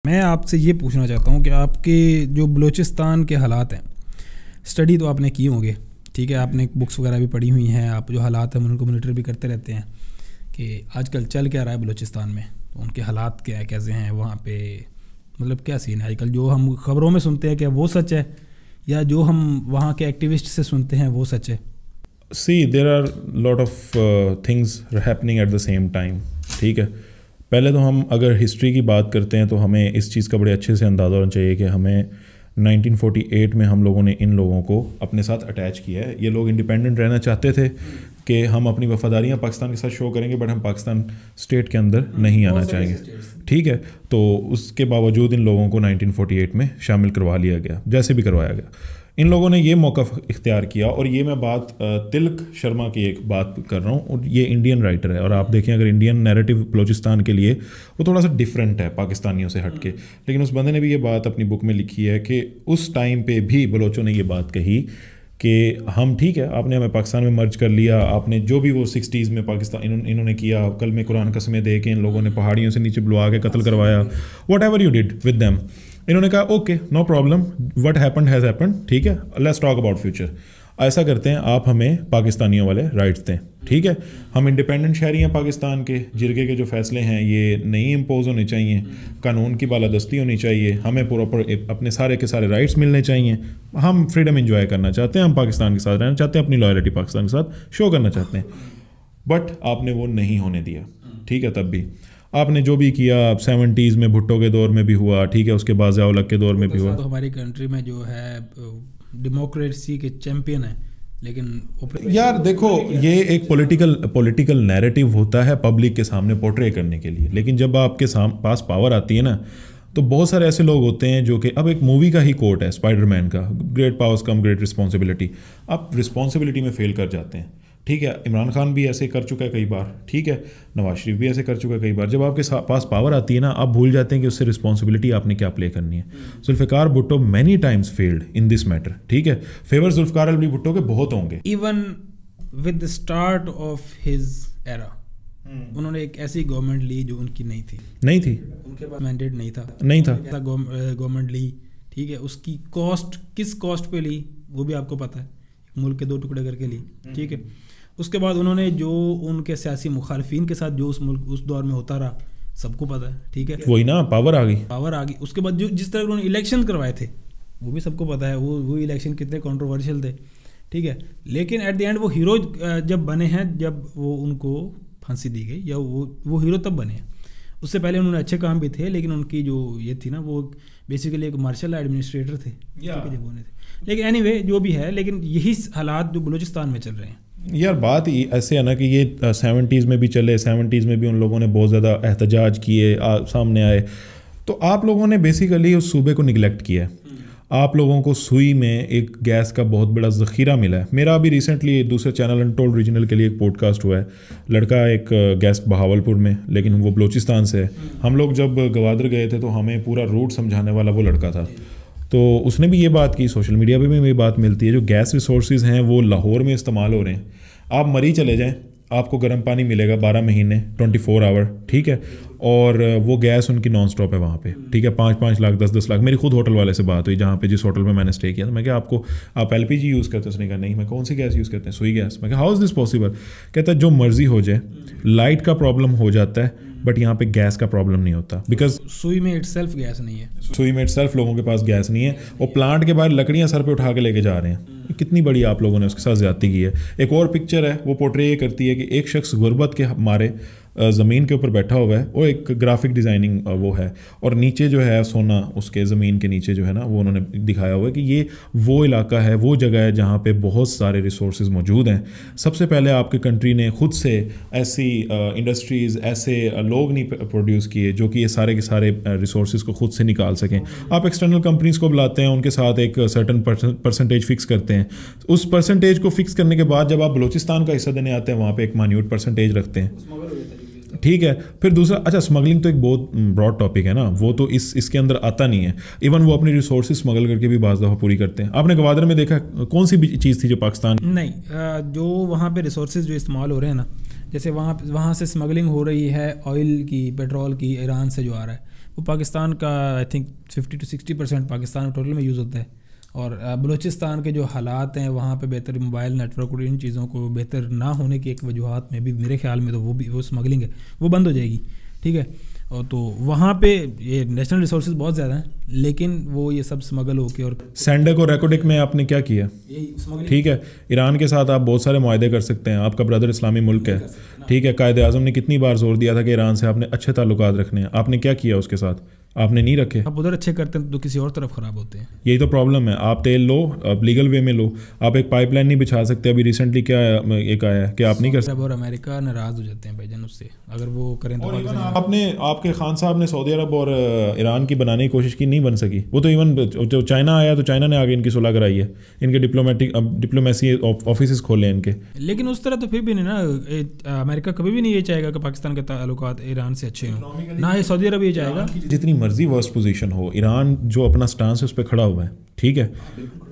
मैं आपसे ये पूछना चाहता हूँ कि आपके जो बलूचिस्तान के हालात हैं, स्टडी तो आपने की होंगे, ठीक है, आपने बुक्स वगैरह भी पढ़ी हुई हैं, आप जो हालात हैं उनको मॉनिटर भी करते रहते हैं कि आजकल चल क्या रहा है बलूचिस्तान में, तो उनके हालात क्या कैसे हैं वहाँ पे, मतलब क्या सीन है आजकल, जो हम ख़बरों में सुनते हैं क्या वो सच है या जो हम वहाँ के एक्टिविस्ट से सुनते हैं वो सच है? See there are lot of things happening at the same time, ठीक है। पहले तो हम अगर हिस्ट्री की बात करते हैं तो हमें इस चीज़ का बड़े अच्छे से अंदाज़ा होना चाहिए कि हमें 1948 में हम लोगों ने इन लोगों को अपने साथ अटैच किया है। ये लोग इंडिपेंडेंट रहना चाहते थे कि हम अपनी वफादारियाँ पाकिस्तान के साथ शो करेंगे, बट हम पाकिस्तान स्टेट के अंदर नहीं आना चाहेंगे, ठीक है। तो उसके बावजूद इन लोगों को 1948 में शामिल करवा लिया गया, जैसे भी करवाया गया। इन लोगों ने ये मौका इख्तियार किया, और ये मैं बात तिलक शर्मा की एक बात कर रहा हूँ, और ये इंडियन राइटर है, और आप देखें अगर इंडियन नैरेटिव बलूचिस्तान के लिए वो थोड़ा सा डिफरेंट है पाकिस्तानियों से हटके, लेकिन उस बंदे ने भी ये बात अपनी बुक में लिखी है कि उस टाइम पे भी बलोचों ने ये बात कही कि हम ठीक है, आपने हमें पाकिस्तान में मर्ज कर लिया, आपने जो भी वो 60s में पाकिस्तान इन्होंने किया, कल में कुरान कसमें दे के इन लोगों ने पहाड़ियों से नीचे बुलवा के कत्ल करवाया, whatever you did with them, इन्होंने कहा okay no problem, what happened has happened, ठीक है, लेट्स टॉक अबाउट फ्यूचर। ऐसा करते हैं, आप हमें पाकिस्तानियों वाले राइट्स दें, ठीक है, हम इंडिपेंडेंट शहरी हैं पाकिस्तान के, जिरगे के जो फैसले हैं ये नहीं इम्पोज होने चाहिए, कानून की बालादस्ती होनी चाहिए, हमें प्रॉपर अपने सारे के सारे राइट्स मिलने चाहिए, हम फ्रीडम इंजॉय करना चाहते हैं, हम पाकिस्तान के साथ रहना चाहते हैं, अपनी लॉयल्टी पाकिस्तान के साथ शो करना चाहते हैं, बट आपने वो नहीं होने दिया, ठीक है। तब भी आपने जो भी किया, 70s में भुट्टो के दौर में भी हुआ, ठीक है, उसके बाद ज़िया-उल-हक के दौर में भी हुआ। तो हमारी कंट्री में जो है डेमोक्रेसी के चैंपियन है, लेकिन यार देखो, ये एक पॉलिटिकल नैरेटिव होता है पब्लिक के सामने पोर्ट्रे करने के लिए, लेकिन जब आपके पास पावर आती है ना, तो बहुत सारे ऐसे लोग होते हैं जो कि, अब एक मूवी का ही कोट है स्पाइडरमैन का, great powers come great responsibility, आप रिस्पॉन्सिबिलिटी में फेल कर जाते हैं, ठीक है। इमरान खान भी ऐसे कर चुका है कई बार, ठीक है, नवाज शरीफ भी ऐसे कर चुका है कई बार। जब आपके पास पावर आती है ना, आप भूल जाते हैं कि उससे रिस्पॉन्सिबिलिटी आपने क्या प्ले करनी है। Zulfikar Bhutto many times failed in this matter, ठीक है, फेवर जुल्फ़िकार अली भुट्टो के बहुत होंगे। Even with the start of his era उन्होंने एक ऐसी गवर्नमेंट ली जो उनकी नहीं थी, उनके पास मैंडेट नहीं था गवर्नमेंट ली, ठीक है, उसकी कॉस्ट किस कॉस्ट पे ली वो भी आपको पता है, मुल्क के 2 टुकड़े करके ली, ठीक है। उसके बाद उन्होंने जो उनके सियासी मुखालफिन के साथ जो उस दौर में होता रहा सबको पता है, ठीक है, वही ना, पावर आ गई। उसके बाद जो जिस तरह उन्होंने इलेक्शन करवाए थे वो भी सबको पता है, वो इलेक्शन कितने कंट्रोवर्शियल थे, ठीक है, लेकिन एट द एंड वो हीरो जब बने हैं, जब वो उनको फांसी दी गई, या वो हीरो तब बने हैं। उससे पहले उन्होंने अच्छे काम भी थे, लेकिन उनकी जो ये थी ना, वो बेसिकली एक मार्शल एडमिनिस्ट्रेटर थे, जब होने थे। लेकिन एनीवे जो भी है, लेकिन यही हालात जो बलूचिस्तान में चल रहे हैं। यार बात ऐसे है ना कि ये 70s में भी चले, 70s में भी उन लोगों ने बहुत ज़्यादा एहतजाज किए, सामने आए, तो आप लोगों ने बेसिकली उस सूबे को निगलेक्ट किया है। आप लोगों को सुई में एक गैस का बहुत बड़ा ज़ख़ीरा मिला है। मेरा अभी रिसेंटली दूसरे चैनल अनटोल्ड रीजनल के लिए एक पॉडकास्ट हुआ है, लड़का एक गेस्ट बहावलपुर में, लेकिन वो बलूचिस्तान से है। हम लोग जब गवादर गए थे तो हमें पूरा रूट समझाने वाला वो लड़का था, तो उसने भी ये बात की, सोशल मीडिया पे भी ये बात मिलती है, जो गैस रिसोर्सेज हैं वो लाहौर में इस्तेमाल हो रहे हैं। आप मरी चले जाएं, आपको गर्म पानी मिलेगा 12 महीने 24 आवर, ठीक है, और वो गैस उनकी नॉन स्टॉप है वहाँ पे, ठीक है, 5-5 लाख 10-10 लाख। मेरी खुद होटल वाले से बात हुई, जहाँ पे जिस होटल में मैंने स्टे किया, तो मैं क्या आप LPG यूज़ करते हैं? उसने कहा नहीं। मैं कौन सी गैस यूज़ करते हैं? सुई गैस। मैं कहा हाउ इज़ दिस पॉसिबल? कहता है जो मर्जी हो जाए, लाइट का प्रॉब्लम हो जाता है, बट यहाँ पे गैस का प्रॉब्लम नहीं होता, बिकॉज सुई में इटसेल्फ गैस नहीं है, सुई में इटसेल्फ लोगों के पास गैस नहीं है, और प्लांट के बाहर लकड़ियाँ सर पे उठा के लेके जा रहे हैं। कितनी बड़ी आप लोगों ने उसके साथ ज्यादती की है। एक और पिक्चर है, वो पोर्ट्रे ये करती है कि एक शख्स गुर्बत के मारे ज़मीन के ऊपर बैठा हुआ है, वो एक ग्राफिक डिज़ाइनिंग वो है, और नीचे जो है सोना, उसके ज़मीन के नीचे जो है ना, वो उन्होंने दिखाया हुआ है कि ये वो इलाका है, वो जगह है जहाँ पे बहुत सारे रिसोर्सेज मौजूद हैं। सबसे पहले आपकी कंट्री ने खुद से ऐसी इंडस्ट्रीज़, ऐसे लोग नहीं प्रोड्यूस किए जो कि ये सारे के सारे रिसोर्सेज को खुद से निकाल सकें। आप एक्सटर्नल कंपनीज़ को बुलाते हैं, उनके साथ एक सर्टन परसेंटेज फिक्स करते हैं, उस परसेंटेज को फिक्स करने के बाद जब आप बलूचिस्तान का हिस्सा देने आते हैं, वहाँ पर एक मान्यूट परसेंटेज रखते हैं, ठीक है। फिर दूसरा, अच्छा, स्मगलिंग तो एक बहुत ब्रॉड टॉपिक है ना, वो तो इसके अंदर आता नहीं है। इवन वो अपनी रिसोर्सेज स्मगल करके भी बाज़ दफ़ा पूरी करते हैं। आपने गवादर में देखा कौन सी चीज़ थी जो पाकिस्तान नहीं, जो वहाँ पे रिसोर्सेज जो इस्तेमाल हो रहे हैं ना, जैसे वहाँ से स्मगलिंग हो रही है ऑयल की, पेट्रोल की, ईरान से जो आ रहा है, वो पाकिस्तान का I think 50 to 60% Pakistan total में यूज़ होता है। और बलूचिस्तान के जो हालात हैं वहाँ पे बेहतर मोबाइल नेटवर्क और इन चीज़ों को बेहतर ना होने की एक वजूहत में भी मेरे ख्याल में तो वो स्मगलिंग है वो बंद हो जाएगी, ठीक है। और तो वहाँ पे ये नेशनल रिसोर्सेज बहुत ज़्यादा हैं, लेकिन वो ये सब स्मगल होके और सैंडक और रेकोडिक में आपने क्या किया, ठीक है। ईरान के साथ आप बहुत सारे मुआहदे कर सकते हैं, आपका ब्रदर इस्लामी मुल्क है, ठीक है। कायदे आज़म ने कितनी बार जोर दिया था कि ईरान से आपने अच्छे ताल्लुकात रखने हैं, आपने क्या किया उसके साथ, आपने नहीं रखे। आप उधर अच्छे करते हैं तो किसी और तरफ ख़राब होते हैं, यही तो प्रॉब्लम है। आप तेल लो, आप लीगल वे में लो, आप एक पाइपलाइन नहीं बिछा सकते। अभी रिसेंटली क्या एक आया है कि आप नहीं कर सकते, और अमेरिका नाराज़ हो जाते हैं भाईजान उससे अगर वो करें तो। आपने आपके खान साहब ने सऊदी अरब और ईरान की बनाने की कोशिश की, नहीं बन सकी। वो तो इवन जो चाइना आया तो चाइना ने आगे इनकी सुलह कराई है, इनके डिप्लोमेसी ऑफिस खोले हैं इनके। लेकिन उस तरह तो फिर भी नहीं ना, अमेरिका कभी भी नहीं ये चाहेगा कि पाकिस्तान के ताल्लुकात ईरान से अच्छे हों, ना ही सऊदी अरब ये चाहेगा। जितनी मर्जी वर्स्ट पोजीशन हो, ईरान जो अपना स्टांस है उस पर खड़ा हुआ है, ठीक है,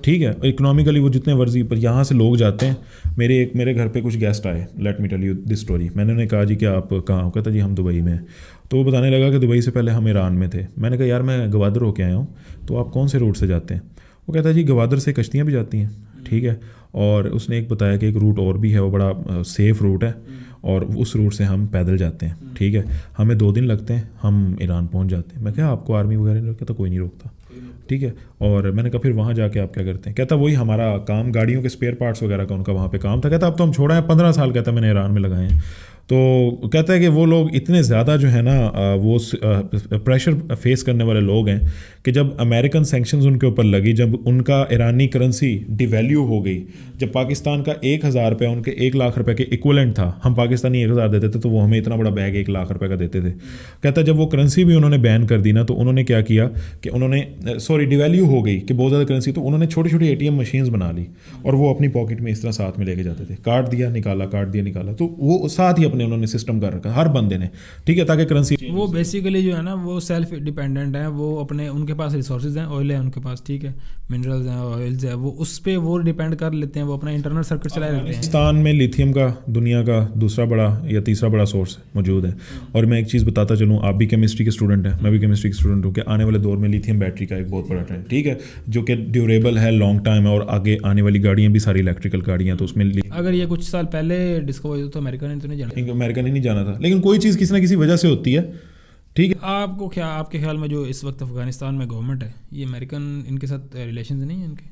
ठीक है। इकोनॉमिकली वो जितने वर्जी पर यहाँ से लोग जाते हैं। मेरे घर पे कुछ गेस्ट आए, let me tell you this story. मैंने उन्हें कहा जी कि आप कहाँ हो, कहता जी हम दुबई में हैं। तो वो बताने लगा कि दुबई से पहले हम ईरान में थे। मैंने कहा यार मैं गवादर होके आया हूँ, तो आप कौन से रूट से जाते हैं। वो कहता जी गवादर से कश्तियाँ भी जाती हैं, ठीक है। और उसने एक बताया कि एक रूट और भी है, वो बड़ा सेफ़ रूट है और उस रूट से हम पैदल जाते हैं, ठीक है। हमें 2 दिन लगते हैं, हम ईरान पहुंच जाते हैं। मैं क्या आपको आर्मी वगैरह नहीं रोकता, तो कोई नहीं रोकता, ठीक है। और मैंने कहा फिर वहाँ जाके आप क्या करते हैं। कहता वही हमारा काम गाड़ियों के स्पेयर पार्ट्स वगैरह का उनका वहाँ पे काम था। कहता अब तो हम छोड़ा है 15 साल, कहता मैंने ईरान में लगाए हैं। तो कहता है कि वो लोग इतने ज़्यादा जो है ना वो प्रेशर फेस करने वाले लोग हैं कि जब अमेरिकन सैंक्शंस उनके ऊपर लगी, जब उनका ईरानी करेंसी डिवैल्यू हो गई, जब पाकिस्तान का 1,000 रुपये उनके 1 लाख रुपए के इक्वलेंट था, हम पाकिस्तानी 1,000 देते थे तो वो हमें इतना बड़ा बैग 1 लाख रुपए का देते थे। कहता जब वो करेंसी भी उन्होंने बैन कर दी ना, तो उन्होंने क्या किया कि उन्होंने डिवैल्यू हो गई कि बहुत ज़्यादा करेंसी, तो उन्होंने छोटी छोटी ATM मशीन्स बना ली और वो अपनी पॉकेट में इस तरह साथ में लेके जाते थे। काट दिया निकाला, काट दिया निकाला, तो वो साथ ही उन्होंने सिस्टम कर रखा हर बंदे ने, ठीक है, ताकि करेंसी वो बेसिकली जो है ना वो सेल्फ डिपेंडेंट है। वो अपने उनके पास रिसोर्सेज हैं, ऑयल है उनके पास, ठीक है, मिनरल्स हैं, ऑयल्स है, वो उस पर वो डिपेंड कर लेते हैं, वो अपना इंटरनल सर्किट चलाए रखते हैं। पाकिस्तान में लिथियम का दुनिया का दूसरा बड़ा या तीसरा बड़ा सोर्स मौजूद है। और मैं एक चीज़ बताता चलूँ, आप भी केमिस्ट्री के स्टूडेंट हैं, मैं भी केमिस्ट्री के स्टूडेंट हूँ, कि आने वाले दौर में लिथियम बैटरी का एक बहुत बड़ा ट्रेंड, ठीक है, जो कि ड्यूरेबल है, लॉन्ग टाइम है, और आगे आने वाली गाड़ियाँ भी सारी इलेक्ट्रिकल गाड़ियाँ, तो उसमें अगर ये कुछ साल पहले डिस्कवर हुई तो अमेरिका ने तो नहीं जाना, अमेरिका ने नहीं जाना था, लेकिन कोई चीज़ किसी ना किसी वजह से होती है, ठीक है। आपको क्या, आपके ख्याल में जो इस वक्त अफगानिस्तान में गवर्नमेंट है, ये अमेरिकन इनके साथ रिलेशन नहीं है इनके?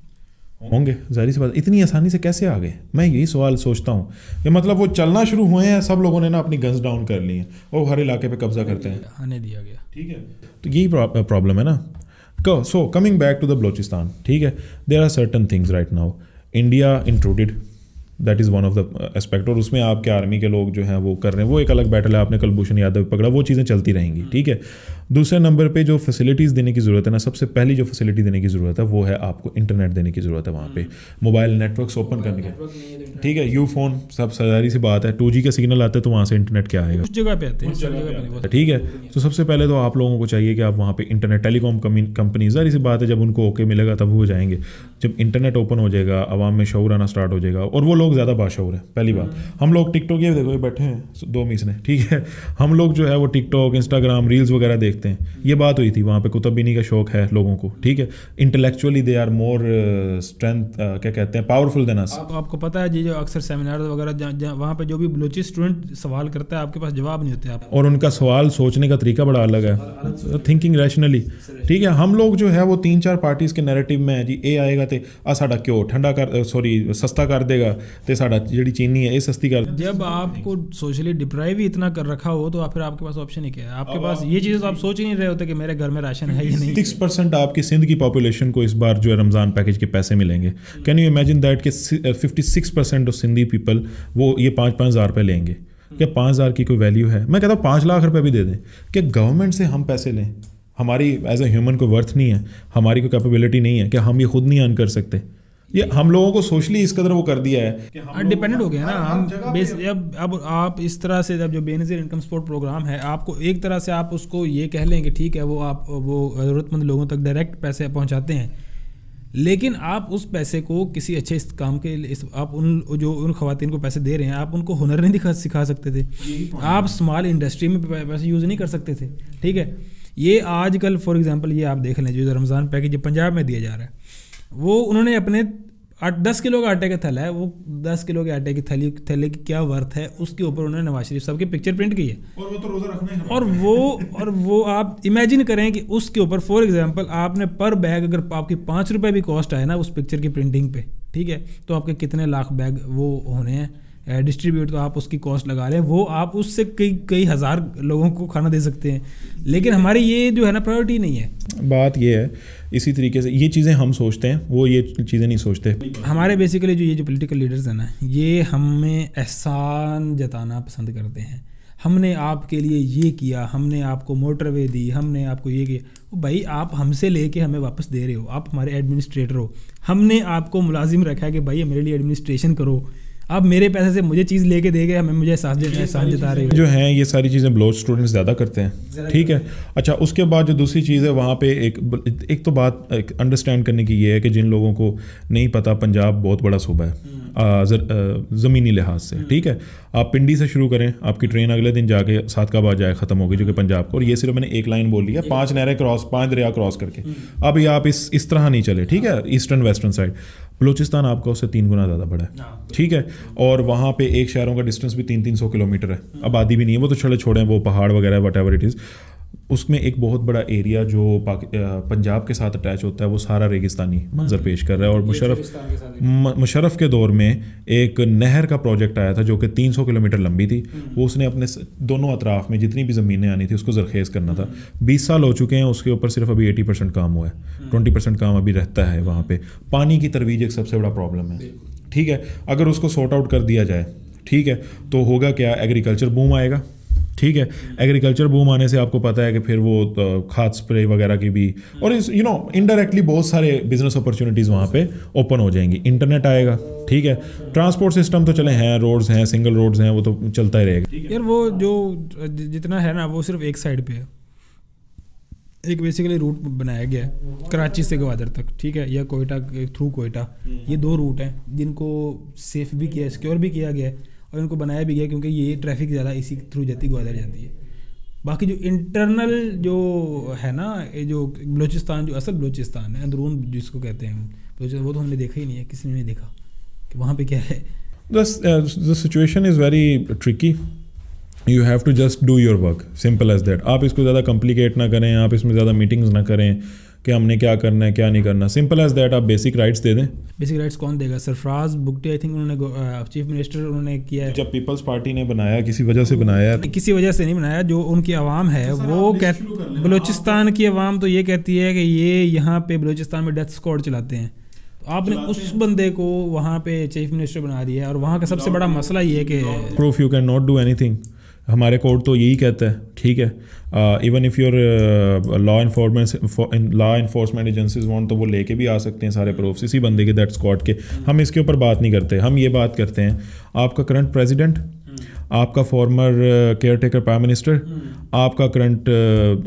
होंगे, जाहिर सी बात। इतनी आसानी से कैसे आ गए, मैं यही सवाल सोचता हूँ कि मतलब वो चलना शुरू हुए हैं, सब लोगों ने ना अपनी गन्स डाउन कर ली हैं और हर इलाके पे कब्जा करते हैं, आने दिया गया, ठीक है। तो यही प्रॉब्लम है ना। So coming back to the Balochistan, ठीक है, there are certain things right now, India intruded, that is one of the aspect. और उसमें आपके आर्मी के लोग जो हैं वो कर रहे हैं, वो एक अलग बैटल है, आपने कुलभूषण यादव पकड़ा, वो चीज़ें चलती रहेंगी, ठीक है। दूसरे नंबर पे जो फैसिलिटीज़ देने की ज़रूरत है ना, सबसे पहली जो फैसिलिटी देने की ज़रूरत है वो है आपको इंटरनेट देने की ज़रूरत है वहाँ पे, मोबाइल नेटवर्क्स ओपन करने के, ठीक है। यू फोन सब सारी सी बात है, 2G का सिग्नल आता है तो वहाँ से इंटरनेट क्या आएगा, उस जगह पे आते हैं, ठीक है। तो सबसे पहले तो आप लोगों को चाहिए कि आप वहाँ पे इंटरनेट, टेलीकॉम कंपनी, सारी सी बात है, जब उनको ओके मिलेगा तब वो जाएंगे। जब इंटरनेट ओपन हो जाएगा, आवाम में शऊर आना स्टार्ट हो जाएगा, और वो लोग ज़्यादा बाशऊर है। पहली बात, हम लोग टिकटॉक, ये देखो ये बैठे हैं 2 मीस ने, ठीक है, हम लोग जो है वो टिकटॉक, इंस्टाग्राम, रील्स वगैरह देखते हैं। ये बात हुई थी वहाँ पे, कुतुबीनी का शौक है लोगों को, ठीक है। Intellectually they are more strength, क्या कहते हैं, पावरफुल देन अस। आपको पता है जी, जो अक्सर सेमिनार वगैरह वहाँ पे जो भी बलोची स्टूडेंट सवाल करता है, आपके पास जवाब नहीं होते आप, और उनका सवाल सोचने का तरीका बड़ा अलग है, थिंकिंग रैशनली, ठीक है। हम लोग जो है वो 3-4 पार्टीज के नैरेटिव में है जी, ए आएगा तो आ साडा क्यों ठंडा कर, सस्ता कर देगा, तो साडा जी चीनी है ये सस्ती कर। जब आपको सोशली डिप्राइव ही इतना कर रखा हो तो फिर आपके पास ऑप्शन ही क्या है, आपके पास ये चीज़ें तो आप सोच ही नहीं रहे होते कि मेरे घर में राशन है या नहीं। 6% आपकी सिंध की पॉपुलेशन को इस बार जो है रमज़ान पैकेज के पैसे मिलेंगे। कैन यू इमेजिन दैट कि 56% ऑफ सिंधी पीपल वो ये 5-5 हज़ार रुपये लेंगे। क्या 5 हज़ार की कोई वैल्यू है? मैं कहता हूँ 5 लाख रुपए भी दे दें, कि गवर्नमेंट से हम पैसे लें, हमारी एज ए ह्यूमन को वर्थ नहीं है, हमारी कोई कैपेबिलिटी नहीं है कि हम ये खुद नहीं अर्न कर सकते। ये हम लोगों को सोशली इस कदर वो कर दिया है कि हम डिपेंडेंट हो गए ना हम बेस। अब आप इस तरह से, जब जो बेनज़ीर इनकम सपोर्ट प्रोग्राम है, आपको एक तरह से आप उसको ये कह लें कि ठीक है वो आप वो ज़रूरतमंद लोगों तक डायरेक्ट पैसे पहुंचाते हैं, लेकिन आप उस पैसे को किसी अच्छे काम के लिए, आप उन खवातीन को पैसे दे रहे हैं, आप उनको हुनर नहीं सिखा सकते थे, आप स्मॉल इंडस्ट्री में पैसे यूज़ नहीं कर सकते थे, ठीक है। ये आजकल फॉर एग्जांपल ये आप देख लें जो रमज़ान पैकेज जो पंजाब में दिया जा रहा है, वो उन्होंने अपने 10 किलो का आटे का थैला है, वो 10 किलो के आटे की थैले की क्या वर्थ है उसके ऊपर उन्होंने नवाज शरीफ साहब की पिक्चर प्रिंट की है। और वो तो रोज़ा रखना ही है। और वो आप इमेजिन करें कि उसके ऊपर फॉर एग्जांपल आपने पर बैग अगर आपकी 5 रुपये भी कॉस्ट आए ना उस पिक्चर की प्रिंटिंग पे, ठीक है, तो आपके कितने लाख बैग वो होने हैं डिस्ट्रीब्यूट, तो आप उसकी कॉस्ट लगा रहे हैं, वो आप उससे कई हज़ार लोगों को खाना दे सकते हैं। लेकिन हमारी ये जो है ना प्रायोरिटी नहीं है। बात ये है, इसी तरीके से ये चीज़ें हम सोचते हैं, वो ये चीज़ें नहीं सोचते। हमारे बेसिकली जो पॉलिटिकल लीडर्स हैं ना, ये हमें एहसान जताना पसंद करते हैं। हमने आपके लिए ये किया, हमने आपको मोटरवे दी, हमने आपको ये किया। भाई आप हमसे लेके हमें वापस दे रहे हो, आप हमारे एडमिनिस्ट्रेटर हो, हमने आपको मुलाजिम रखा है कि भाई मेरे लिए एडमिनिस्ट्रेशन करो, आप मेरे पैसे से मुझे चीज़ लेके देंगे, हमें मुझे एहसास जता रहे हो। जो हैं ये सारी चीज़ें बलोच स्टूडेंट्स ज़्यादा करते हैं, ठीक है। अच्छा, उसके बाद जो दूसरी चीज़ है वहाँ पे एक तो बात अंडरस्टैंड करने की ये है कि जिन लोगों को नहीं पता, पंजाब बहुत बड़ा सूबा है ज़मीनी लिहाज से, ठीक है। आप पिंडी से शुरू करें, आपकी ट्रेन अगले दिन जाके सादकाबाद जाए ख़त्म होगी, जो कि पंजाब को, और ये सिर्फ मैंने एक लाइन बोल लिया, 5 नहरें क्रॉस, 5 दरिया क्रॉस करके। अब ये आप इस तरह नहीं चले, ठीक है। ईस्टर्न वेस्टर्न साइड बलूचिस्तान आपका उससे 3 गुना ज़्यादा बड़ा है, ठीक है। और वहाँ पे एक शहरों का डिस्टेंस भी 300-300 किलोमीटर है। आबादी भी नहीं है, वो तो छोड़े वो पहाड़ वगैरह वट एवर इट इज़। उसमें एक बहुत बड़ा एरिया जो पंजाब के साथ अटैच होता है, वो सारा रेगिस्तानी मंजर पेश कर रहा है। और मुशर्रफ के दौर में एक नहर का प्रोजेक्ट आया था जो कि 300 किलोमीटर लंबी थी। वो उसने अपने दोनों अतराफ़ में जितनी भी ज़मीनें आनी थी उसको ज़रखेज़ करना था। 20 साल हो चुके हैं, उसके ऊपर सिर्फ अभी 80% काम हुआ है, 20% काम अभी रहता है। वहाँ पे पानी की तरवीज एक सबसे बड़ा प्रॉब्लम है, ठीक है। अगर उसको सॉर्ट आउट कर दिया जाए, ठीक है, तो होगा क्या, एग्रीकल्चर बूम आएगा, ठीक है। एग्रीकल्चर बूम आने से आपको पता है कि फिर वो खाद स्प्रे वगैरह की भी, और इनडायरेक्टली बहुत सारे बिजनेस अपॉर्चुनिटीज़ वहाँ पे ओपन हो जाएंगी। इंटरनेट आएगा, ठीक है। ट्रांसपोर्ट सिस्टम तो चले हैं, रोड्स हैं, सिंगल रोड्स हैं, वो तो चलता ही रहेगा। यार वो जो जितना है ना वो सिर्फ एक साइड पे है। एक बेसिकली रूट बनाया गया है कराची से गवादर तक, ठीक है, या कोयटा थ्रू कोयटा। ये 2 रूट हैं जिनको सेफ भी किया, सिक्योर भी किया गया है, और इनको बनाया भी गया क्योंकि ये ट्रैफिक ज़्यादा इसी थ्रू जाती, ग्वादर जाती है। बाकी जो इंटरनल जो है ना, ये जो बलूचिस्तान, जो असल बलूचिस्तान है, अंदरून जिसको कहते हैं, वो तो हमने देखा ही नहीं है, किसी ने नहीं देखा कि वहाँ पे क्या है। The situation is very tricky. You have to just do your work, simple as that. आप इसको ज़्यादा कॉम्प्लिकेट ना करें, आप इसमें ज़्यादा मीटिंग्स ना करें कि हमने क्या करना है क्या नहीं करना। सिंपल एज दैट, आप बेसिक राइट्स दे दें। बेसिक राइट्स कौन देगा? सरफराज बुगटी, आई थिंक उन्होंने चीफ मिनिस्टर उन्होंने किया है। जब पीपल्स पार्टी ने बनाया, किसी वजह से बनाया, किसी वजह से नहीं बनाया, जो उनकी आवाम है वो बलूचिस्तान की आवाम तो ये कहती है कि ये यहाँ पे बलूचिस्तान में डेथ स्क्वाड चलाते हैं। तो आपने उस बंदे को वहाँ पे चीफ मिनिस्टर बना दिया है, और वहाँ का सबसे बड़ा मसला ये है कि proof you can not do anything. हमारे कोर्ट तो यही कहता है, ठीक है। Even if your law enforcement agencies want, तो वो लेके भी आ सकते हैं सारे प्रूफ्स इसी बंदे के, दैट स्क्वाड के। हम इसके ऊपर बात नहीं करते, हम ये बात करते हैं आपका करंट प्रेसिडेंट, आपका farmer care taker prime minister, आपका करंट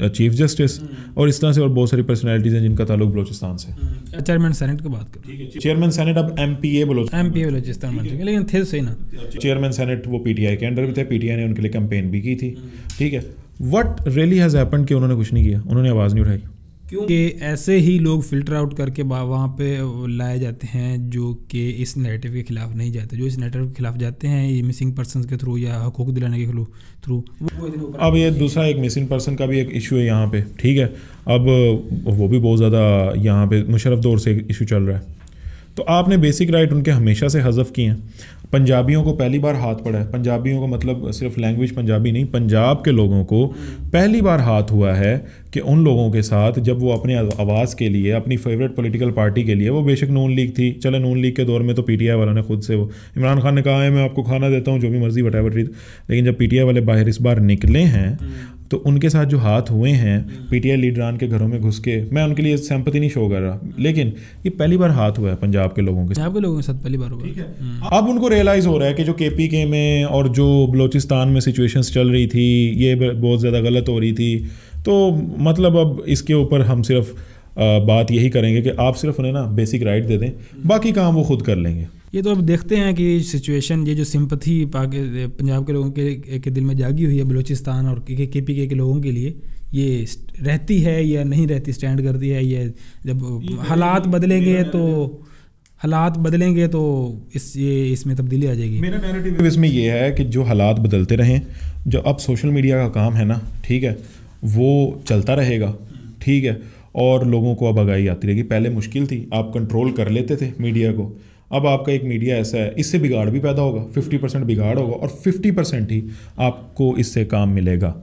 चीफ जस्टिस, और इस तरह से और बहुत सारी पर्सनैलिटीज़ हैं जिनका ताल्लुक बलूचिस्तान से। चेयरमैन सेनेट की बात करें, चेयरमैन सेनेट अब MPA बलूचिस्तान बन चुके, लेकिन थे सही ना। चेयरमैन सेनेट वो PTI के अंडर भी थे, PTI ने उनके लिए कैंपेन भी की थी, ठीक है। व्हाट रियली हैज़ हैपेंड कि उन्होंने कुछ नहीं किया, उन्होंने आवाज़ नहीं उठाई। क्योंकि ऐसे ही लोग फिल्टर आउट करके वहाँ पे लाए जाते हैं जो कि इस नैरेटिव के खिलाफ नहीं जाते। जो इस नैरेटिव के खिलाफ जाते हैं, ये मिसिंग पर्सन के थ्रू या हकूक़ दिलाने के थ्रू। अब ये दूसरा एक मिसिंग पर्सन का भी एक इशू है यहाँ पे, ठीक है। अब वो भी बहुत ज़्यादा यहाँ पे मुशर्रफ दौर से इशू चल रहा है। तो आपने बेसिक राइट उनके हमेशा से हज़फ किए हैं। पंजाबियों को पहली बार हाथ पड़ा है, पंजाबियों को मतलब सिर्फ लैंग्वेज पंजाबी नहीं, पंजाब के लोगों को पहली बार हाथ हुआ है कि उन लोगों के साथ जब वो अपने आवाज़ के लिए, अपनी फेवरेट पॉलिटिकल पार्टी के लिए, वो बेशक नून लीग थी, चले नून लीग के दौर में तो PTI वालों ने खुद से, वो इमरान खान ने कहा है मैं आपको खाना देता हूँ जो भी मर्जी वट एवर, लेकिन जब PTI वाले बाहर इस बार निकले हैं तो उनके साथ जो हाथ हुए हैं PTI लीडरान के घरों में घुस के, मैं उनके लिए सिंपैथी नहीं शो कर रहा, लेकिन ये पहली बार हाथ हुआ है पंजाब के लोगों के साथ पहली बार हुआ, ठीक है। अब उनको रियलाइज़ हो रहा है कि जो KPK में और जो बलूचिस्तान में सिचुएशंस चल रही थी ये बहुत ज़्यादा गलत हो रही थी। तो मतलब अब इसके ऊपर हम सिर्फ बात यही करेंगे कि आप सिर्फ उन्हें ना बेसिक राइट दे दें, बाकी काम वो खुद कर लेंगे। ये तो अब देखते हैं कि सिचुएशन, ये जो सिंपैथी पंजाब के लोगों के दिल में जागी हुई है बलूचिस्तान और KPK के लोगों के लिए, ये रहती है या नहीं रहती, स्टैंड करती है, या जब हालात बदलेंगे तो इसमें तब्दीली आ जाएगी। मेरा नैरेटिव इसमें ये है कि जो हालात बदलते रहें, जो अब सोशल मीडिया का काम है ना, ठीक है, वो चलता रहेगा, ठीक है, और लोगों को अब आगाही आती रहेगी। पहले मुश्किल थी, आप कंट्रोल कर लेते थे मीडिया को, अब आपका एक मीडिया ऐसा है, इससे बिगाड़ भी पैदा होगा, 50% बिगाड़ होगा और 50% ही आपको इससे काम मिलेगा।